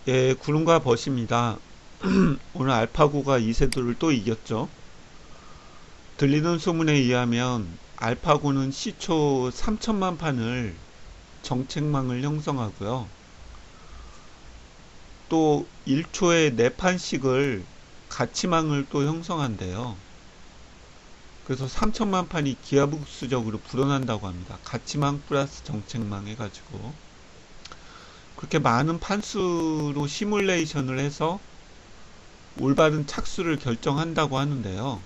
예, 구름과 벗입니다. 오늘 알파고가 이세돌을 또 이겼죠. 들리는 소문에 의하면 알파고는 시초 3천만 판을 정책망을 형성하고요. 또 1초에 4판씩을 가치망을 또 형성한대요. 그래서 3천만 판이 기하급수적으로 불어난다고 합니다. 가치망 플러스 정책망 해가지고. 그렇게 많은 판수로 시뮬레이션을 해서 올바른 착수를 결정한다고 하는데요.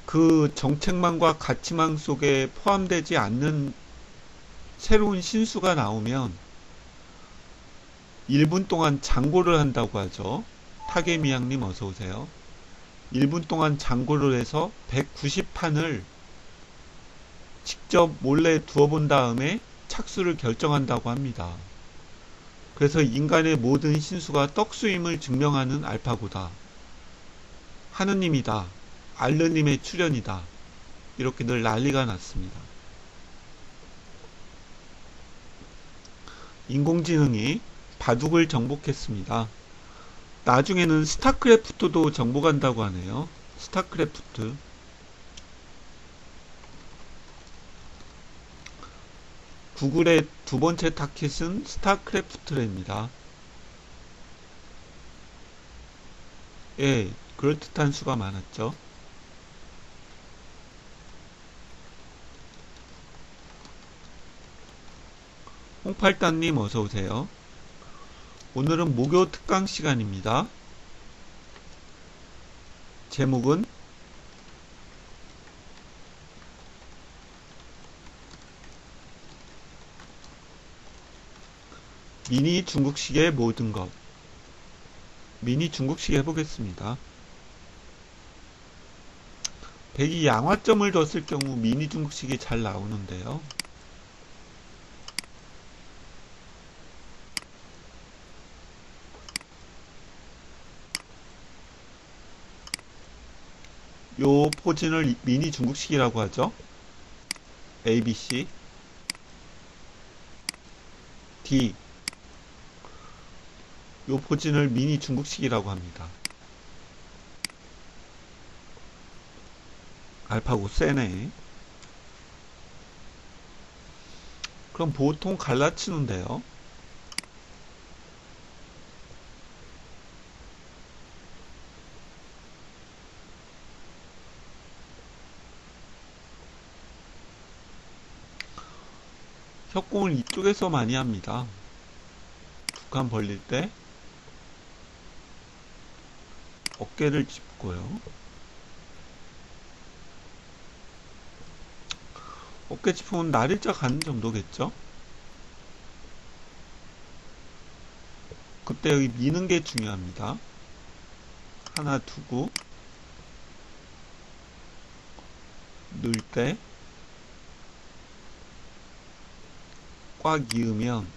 그 정책망과 가치망 속에 포함되지 않는 새로운 신수가 나오면 1분 동안 장고를 한다고 하죠. 타게미양님 어서오세요. 1분 동안 장고를 해서 190판을 직접 몰래 두어본 다음에 착수를 결정한다고 합니다. 그래서 인간의 모든 신수가 떡수임을 증명하는 알파고다. 하느님이다. 알르님의 출현이다. 이렇게 늘 난리가 났습니다. 인공지능이 바둑을 정복했습니다. 나중에는 스타크래프트도 정복한다고 하네요. 스타크래프트. 구글의 두 번째 타깃은 스타크래프트랍니다. 예, 그럴듯한 수가 많았죠. 홍팔단님 어서오세요. 오늘은 목요 특강 시간입니다. 제목은 미니 중국식의 모든 것. 미니 중국식 해보겠습니다. 100이 양화점을 뒀을 경우 미니 중국식이 잘 나오는데요. 요 포진을 미니 중국식이라고 하죠. ABC, D. 요 포진을 미니 중국식이라고 합니다. 알파고 세네. 그럼 보통 갈라치는데요. 협공을 이쪽에서 많이 합니다. 두 칸 벌릴 때 어깨를 짚고요. 어깨 짚으면 날일자 가는 정도겠죠? 그때 여기 미는 게 중요합니다. 하나 두고 넣을 때 꽉 이으면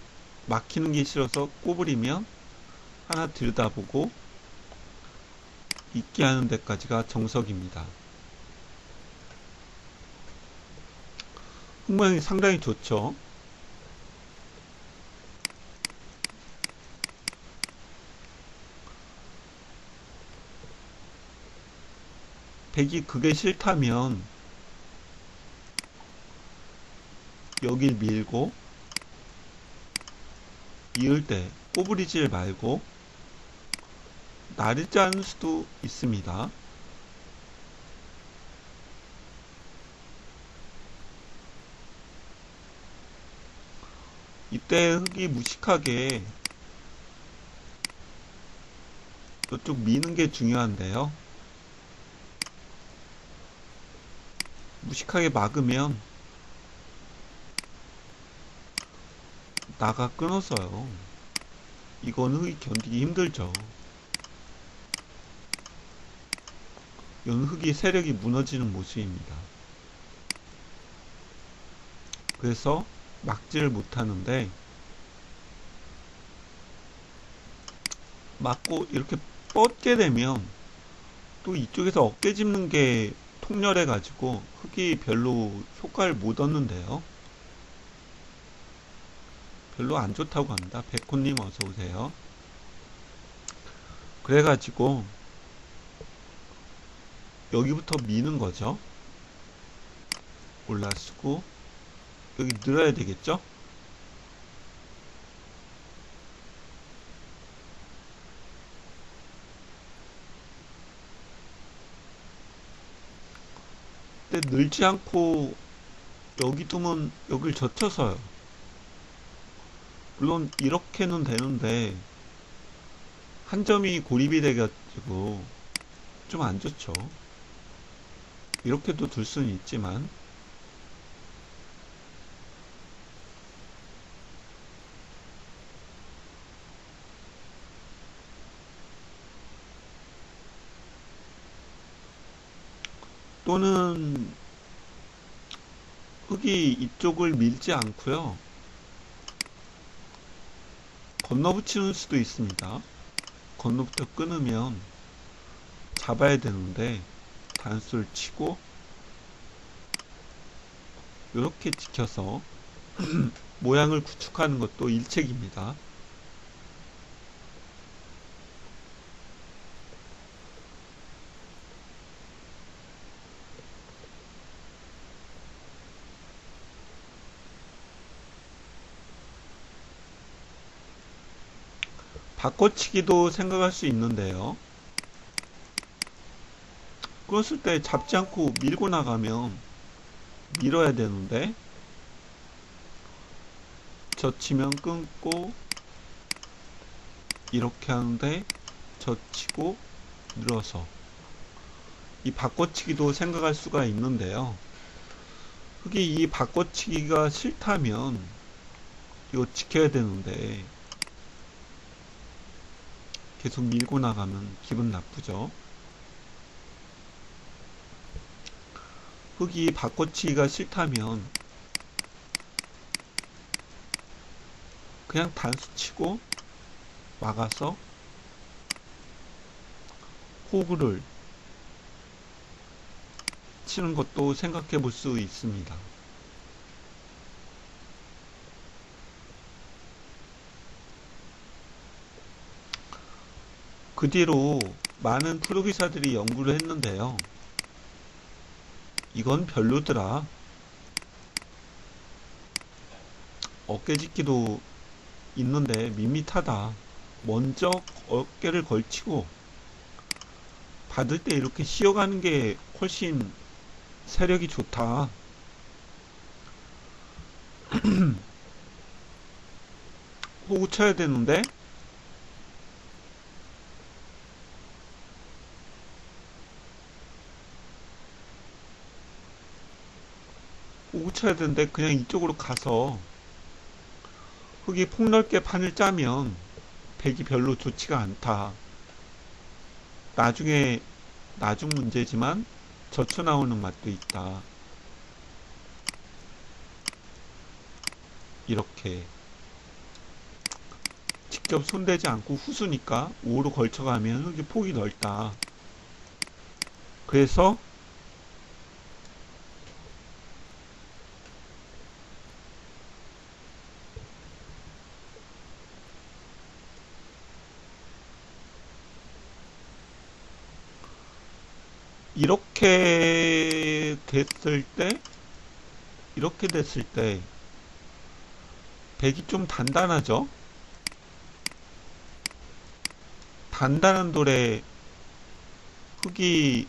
막히는 게 싫어서 꼬부리면 하나 들여다보고 있게 하는 데까지가 정석입니다. 흙모양이 상당히 좋죠. 백이 그게 싫다면 여길 밀고 이을 때 꼬부리질 말고 날일자 하는 수도 있습니다. 이때 흙이 무식하게 이쪽 미는 게 중요한데요. 무식하게 막으면 나가 끊어서요. 이건 흙이 견디기 힘들죠. 이건 흙이 세력이 무너지는 모습입니다. 그래서 막지를 못하는데 막고 이렇게 뻗게 되면 또 이쪽에서 어깨 짚는 게 통렬해 가지고 흙이 별로 효과를 못 얻는데요. 별로 안 좋다고 합니다. 백호님 어서 오세요. 그래가지고 여기부터 미는 거죠. 올라쓰고 여기 늘어야 되겠죠? 근데 늘지 않고 여기 두면 여길 젖혀서요. 물론 이렇게는 되는데 한 점이 고립이 돼가지고 좀 안 좋죠. 이렇게도 둘 수는 있지만 또는 흙이 이쪽을 밀지 않고요. 건너붙이는 수도 있습니다. 건너부터 끊으면 잡아야 되는데 단수를 치고 이렇게 지켜서 모양을 구축하는 것도 일책입니다. 바꿔치기도 생각할 수 있는데요. 그랬을 때 잡지 않고 밀고 나가면 밀어야 되는데 젖히면 끊고 이렇게 하는데 젖히고 늘어서 이 바꿔치기도 생각할 수가 있는데요. 흙이 이 바꿔치기가 싫다면 이거 지켜야 되는데 계속 밀고 나가면 기분 나쁘죠. 흙이 바꿔치기가 싫다면 그냥 단수 치고 막아서 호구를 치는 것도 생각해 볼 수 있습니다. 그 뒤로 많은 프로기사들이 연구를 했는데요. 이건 별로더라. 어깨짓기도 있는데 밋밋하다. 먼저 어깨를 걸치고 받을 때 이렇게 씌어가는 게 훨씬 세력이 좋다. 호구 쳐야 되는데 호구 쳐야 되는데 그냥 이쪽으로 가서 흙이 폭넓게 판을 짜면 백이 별로 좋지가 않다. 나중 문제지만 젖혀 나오는 맛도 있다. 이렇게 직접 손대지 않고 후수니까 5로 걸쳐가면 흙이 폭이 넓다. 그래서 이렇게 됐을 때 백이 좀 단단하죠. 단단한 돌에 흙이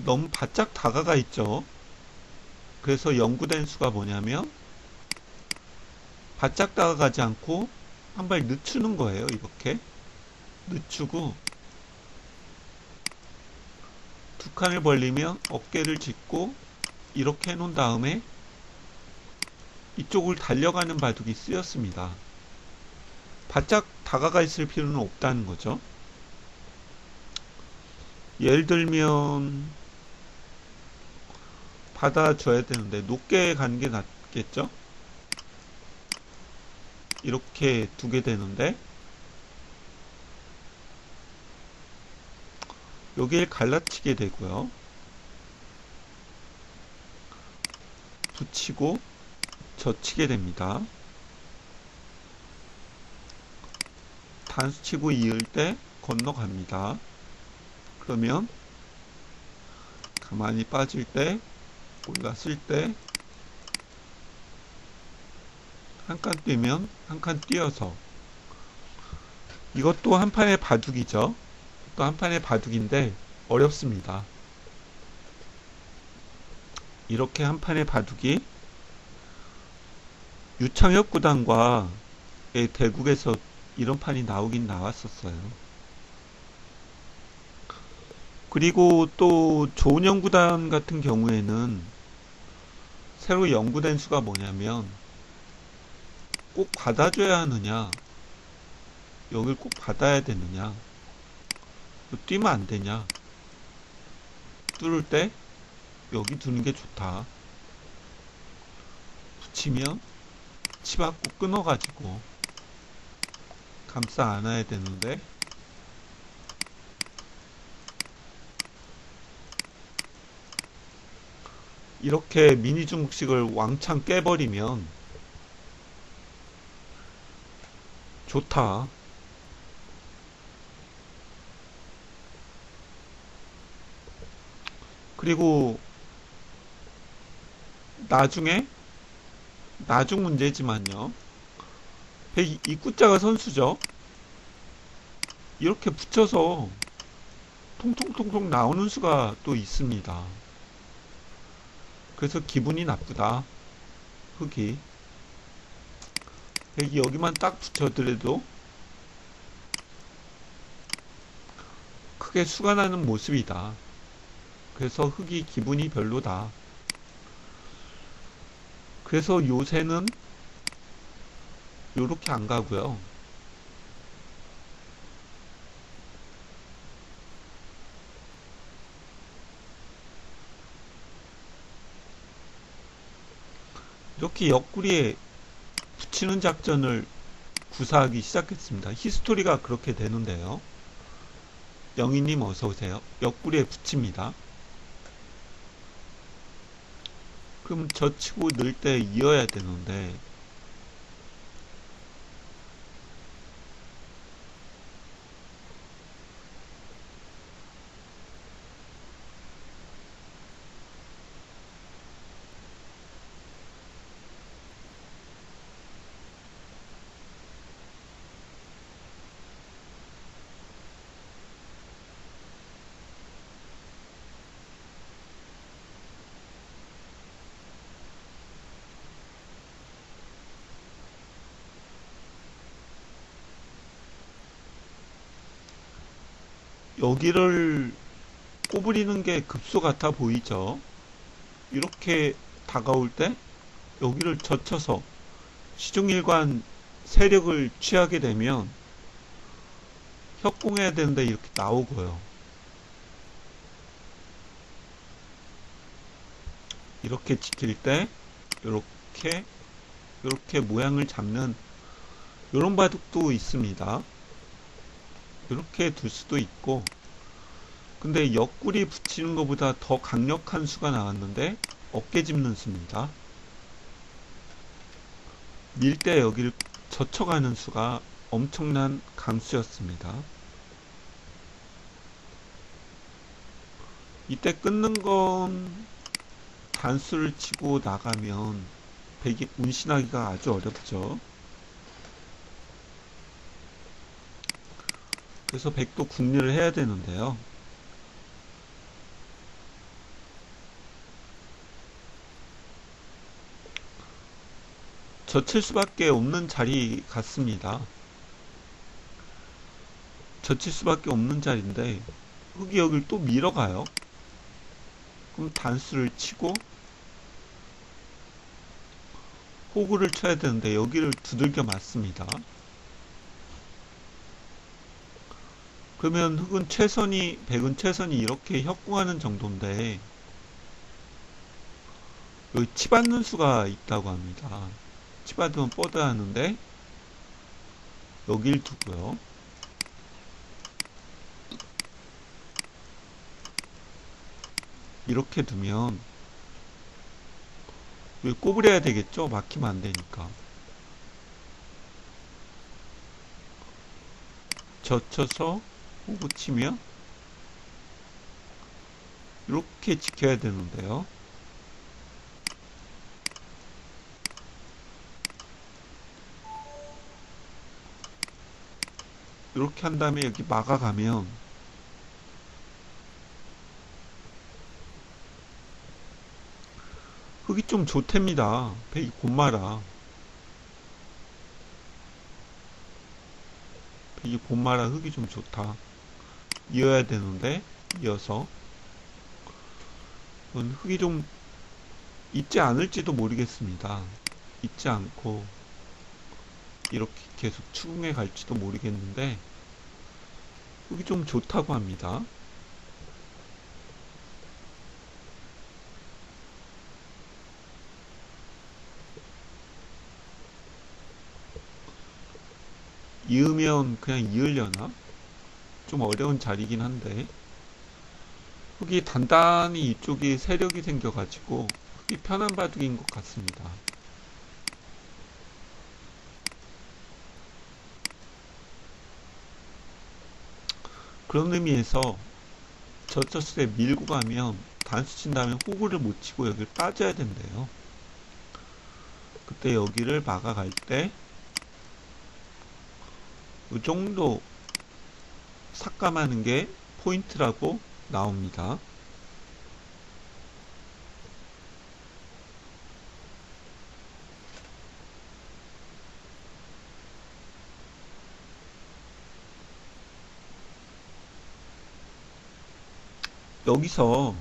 너무 바짝 다가가 있죠. 그래서 연구된 수가 뭐냐면 바짝 다가가지 않고 한 발 늦추는 거예요. 이렇게 늦추고 두 칸을 벌리면 어깨를 짚고 이렇게 해놓은 다음에 이쪽을 달려가는 바둑이 쓰였습니다. 바짝 다가가 있을 필요는 없다는 거죠. 예를 들면 받아줘야 되는데 높게 가는 게 낫겠죠. 이렇게 두게 되는데 여기를 갈라치게 되고요. 붙이고 젖히게 됩니다. 단수 치고 이을 때 건너갑니다. 그러면 가만히 빠질 때, 올랐을 때 한 칸 뛰면 한 칸 뛰어서, 이것도 한 판의 바둑이죠. 또 한 판의 바둑인데 어렵습니다. 이렇게 한 판의 바둑이 유창혁 구단과 대국에서 이런 판이 나오긴 나왔었어요. 그리고 또 조은영 구단 같은 경우에는 새로 연구된 수가 뭐냐면, 꼭 받아줘야 하느냐, 여길 꼭 받아야 되느냐, 뛰면 안 되냐, 뚫을 때 여기 두는 게 좋다, 붙이면 치받고 끊어가지고 감싸 안아야 되는데, 이렇게 미니 중국식을 왕창 깨버리면 좋다. 그리고 나중에, 나중 문제지만요, 입구자가 선수죠. 이렇게 붙여서 통통통통 나오는 수가 또 있습니다. 그래서 기분이 나쁘다. 흑이 백이 여기만 딱 붙여더라도 크게 수가 나는 모습이다. 그래서 흑이 기분이 별로다. 그래서 요새는 요렇게 안 가고요, 이렇게 옆구리에 붙이는 작전을 구사하기 시작했습니다. 히스토리가 그렇게 되는데요. 영희님 어서오세요. 옆구리에 붙입니다. 그럼 젖히고 넣을 때 이어야 되는데, 여기를 꼬부리는 게 급소 같아 보이죠. 이렇게 다가올 때 여기를 젖혀서 시중일관 세력을 취하게 되면 협공해야 되는데 이렇게 나오고요. 이렇게 지킬 때 이렇게 모양을 잡는 이런 바둑도 있습니다. 이렇게 둘 수도 있고, 근데 옆구리 붙이는 것보다 더 강력한 수가 나왔는데 어깨 짚는 수입니다. 밀 때 여기를 젖혀가는 수가 엄청난 강수였습니다. 이때 끊는 건 단수를 치고 나가면 백이 운신하기가 아주 어렵죠. 그래서 백도 궁리를 해야 되는데요. 젖힐 수밖에 없는 자리 같습니다. 젖힐 수밖에 없는 자리인데 흑이 여길 또 밀어가요. 그럼 단수를 치고 호구를 쳐야 되는데 여기를 두들겨 맞습니다. 그러면 흑은 최선이, 백은 최선이 이렇게 협공하는 정도인데 여기 치받는 수가 있다고 합니다. 치받으면 뻗어야 하는데 여길 두고요. 이렇게 두면 여기 꼬부려야 되겠죠? 막히면 안 되니까. 젖혀서 호구 치면 이렇게 지켜야 되는데요. 이렇게 한 다음에 여기 막아가면 흙이 좀 좋답니다. 배기 곤마라. 배기 곤마라 흙이 좀 좋다. 이어야 되는데 이어서 흙이 좀 있지 않을지도 모르겠습니다. 있지 않고 이렇게 계속 추궁해 갈지도 모르겠는데 흙이 좀 좋다고 합니다. 이으면 그냥 이으려나? 좀 어려운 자리긴 한데 흙이 단단히 이쪽이 세력이 생겨가지고 흙이 편한 바둑인 것 같습니다. 그런 의미에서 젖혔을 때 밀고 가면 단수 친 다음에 호구를 못 치고 여기를 빠져야 된대요. 그때 여기를 막아갈 때 이 정도 삭감하는 게 포인트라고 나옵니다. 여기서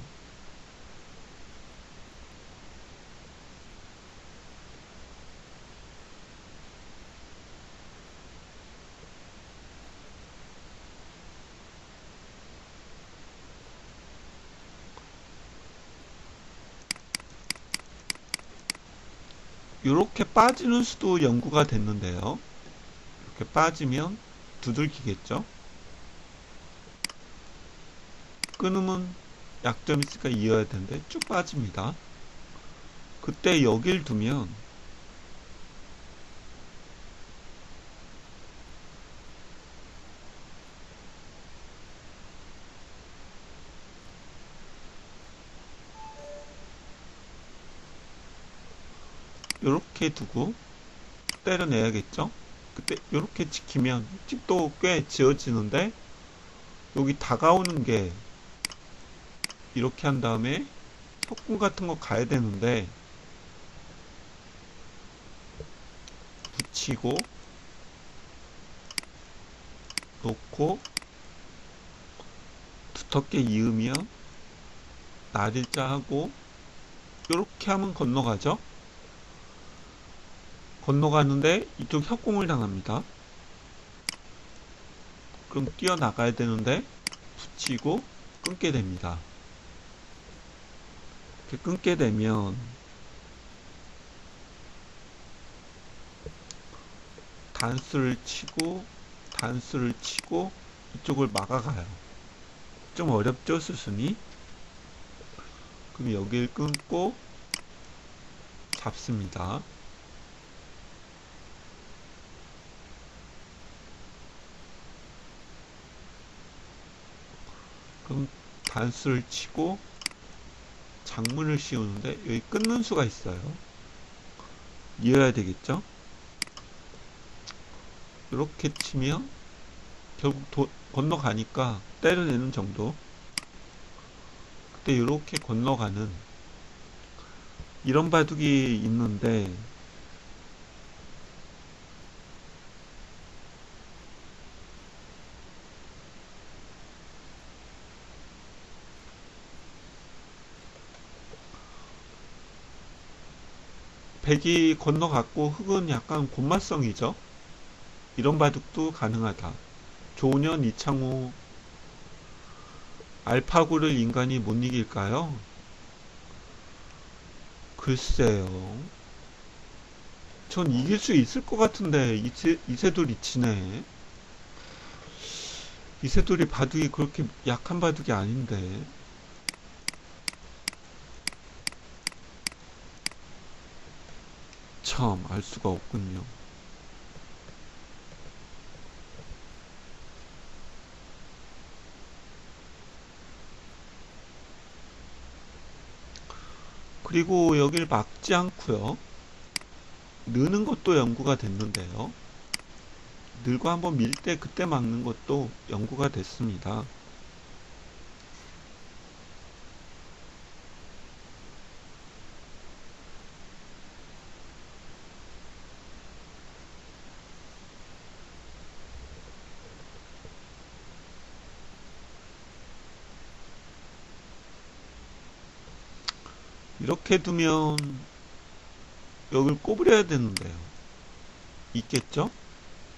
이렇게 빠지는 수도 연구가 됐는데요. 이렇게 빠지면 두들기겠죠. 끊으면 약점 있으니까 이어야 되는데 쭉 빠집니다. 그때 여길 두면 이렇게 두고 때려내야겠죠. 그때 이렇게 지키면 집도 꽤 지어지는데 여기 다가오는 게 이렇게 한 다음에 석궁 같은 거 가야 되는데 붙이고 놓고 두텁게 이으면 날일자 하고 이렇게 하면 건너가죠. 건너가는데 이쪽 협공을 당합니다. 그럼 뛰어나가야 되는데 붙이고 끊게 됩니다. 이렇게 끊게 되면 단수를 치고 이쪽을 막아가요. 좀 어렵죠, 수순이? 그럼 여기를 끊고 잡습니다. 그럼 단수를 치고 장문을 씌우는데 여기 끊는 수가 있어요. 이어야 되겠죠? 이렇게 치면 결국 건너가니까 때려내는 정도. 그때 이렇게 건너가는 이런 바둑이 있는데 백이 건너갔고 흑은 약간 곤마성이죠. 이런 바둑도 가능하다. 조년 이창호 알파고를 인간이 못 이길까요? 글쎄요. 전 이길 수 있을 것 같은데 이세돌 이치네. 이세돌이 바둑이 그렇게 약한 바둑이 아닌데. 참 알 수가 없군요. 그리고 여길 막지 않고요. 느는 것도 연구가 됐는데요. 늘고 한번 밀 때 그때 막는 것도 연구가 됐습니다. 이렇게 두면 여길 꼬부려야 되는데요. 있겠죠?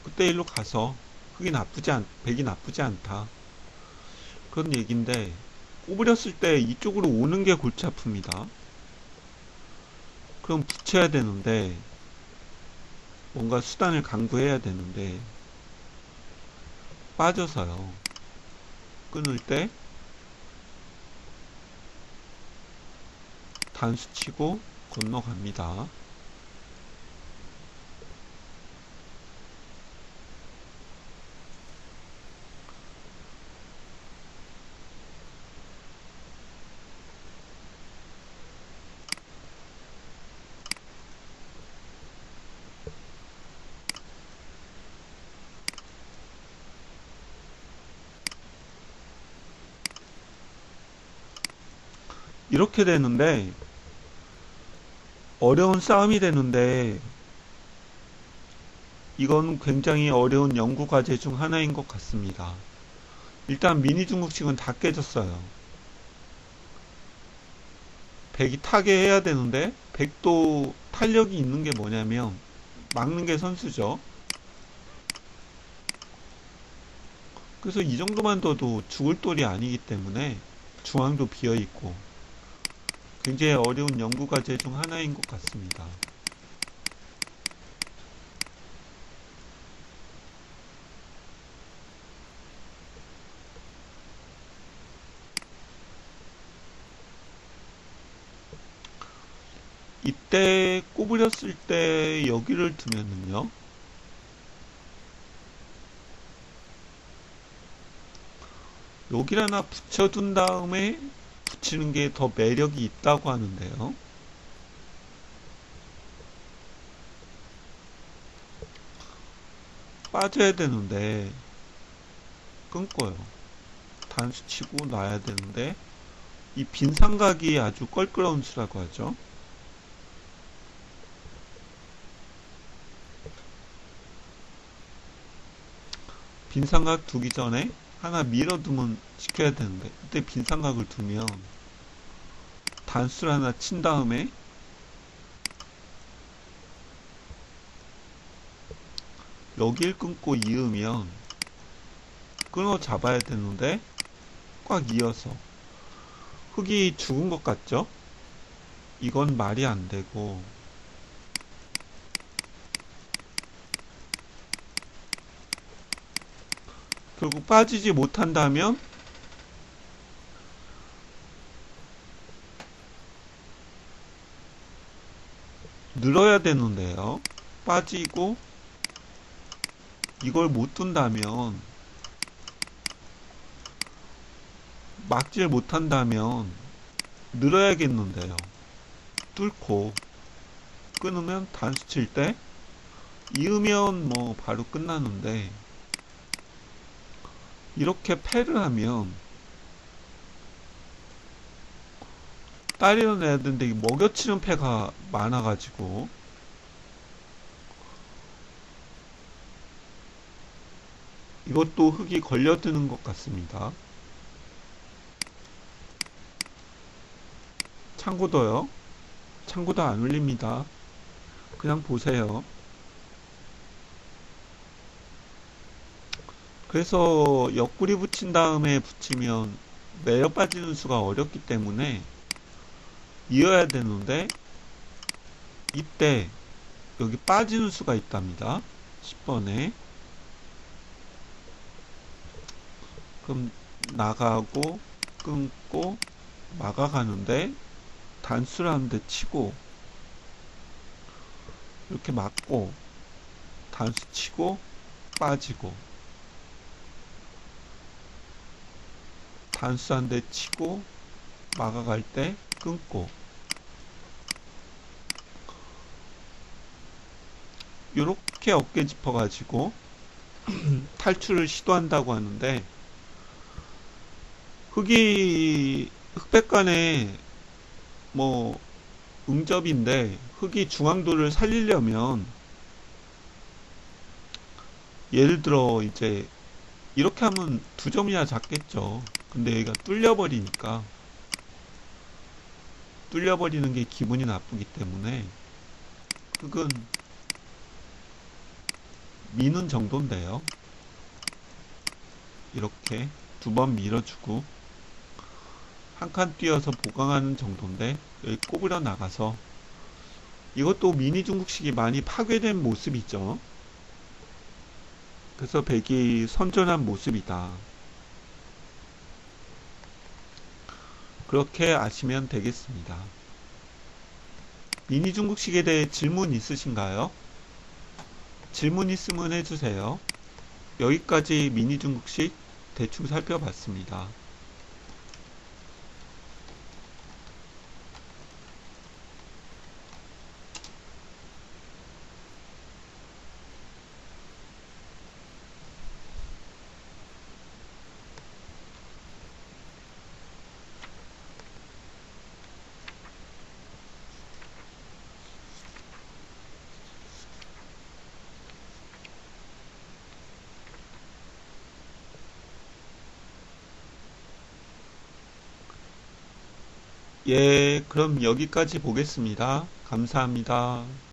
그때 일로 가서 백이 나쁘지 않다. 그런 얘기인데, 꼬부렸을 때 이쪽으로 오는 게 골치 아픕니다. 그럼 붙여야 되는데, 뭔가 수단을 강구해야 되는데, 빠져서요. 끊을 때, 단수 치고 건너갑니다. 이렇게 되는데, 어려운 싸움이 되는데, 이건 굉장히 어려운 연구 과제 중 하나인 것 같습니다. 일단 미니 중국식은 다 깨졌어요. 백이 타게 해야 되는데, 백도 탄력이 있는 게 뭐냐면 막는 게 선수죠. 그래서 이 정도만 둬도 죽을 돌이 아니기 때문에 중앙도 비어 있고 굉장히 어려운 연구 과제 중 하나인 것 같습니다. 이때 꼬부렸을 때 여기를 두면은요, 여기를 하나 붙여둔 다음에 붙이는 게 더 매력이 있다고 하는데요. 빠져야 되는데 끊고요. 단수 치고 놔야 되는데 이 빈 삼각이 아주 껄끄러운 수라고 하죠. 빈 삼각 두기 전에 하나 밀어두면 지켜야 되는데 이때 빈 삼각을 두면 단수를 하나 친 다음에 여길 끊고 이으면 끊어 잡아야 되는데 꽉 이어서 흙이 죽은 것 같죠? 이건 말이 안 되고 결국 빠지지 못한다면 늘어야 되는데요. 빠지고 이걸 못 둔다면 막질 못한다면 늘어야겠는데요. 뚫고 끊으면 단수 칠 때 이으면 뭐 바로 끝나는데 이렇게 패를 하면 따리는 애들인데 먹여치는 패가 많아가지고 이것도 흙이 걸려드는 것 같습니다. 창고도요. 창고도 안 울립니다. 그냥 보세요. 그래서 옆구리 붙인 다음에 붙이면 내려 빠지는 수가 어렵기 때문에 이어야 되는데 이때 여기 빠지는 수가 있답니다. 10번에 그럼 나가고 끊고 막아가는데 단수를 하는데 치고 이렇게 막고 단수 치고 빠지고 단수 한 대 치고 막아갈 때 끊고 요렇게 어깨 짚어가지고 탈출을 시도한다고 하는데, 흑백간에 뭐 응접인데 흑이 중앙도를 살리려면 예를 들어 이제 이렇게 하면 두 점이나 잡겠죠. 근데 여기가 뚫려버리는 게 기분이 나쁘기 때문에 흑은 미는 정도인데요. 이렇게 두 번 밀어주고 한 칸 뛰어서 보강하는 정도인데, 여기 꼬부려 나가서 이것도 미니 중국식이 많이 파괴된 모습이죠. 그래서 백이 선전한 모습이다. 그렇게 아시면 되겠습니다. 미니 중국식에 대해 질문 있으신가요? 질문 있으면 해주세요. 여기까지 미니 중국식 대충 살펴봤습니다. 예, 그럼 여기까지 보겠습니다. 감사합니다.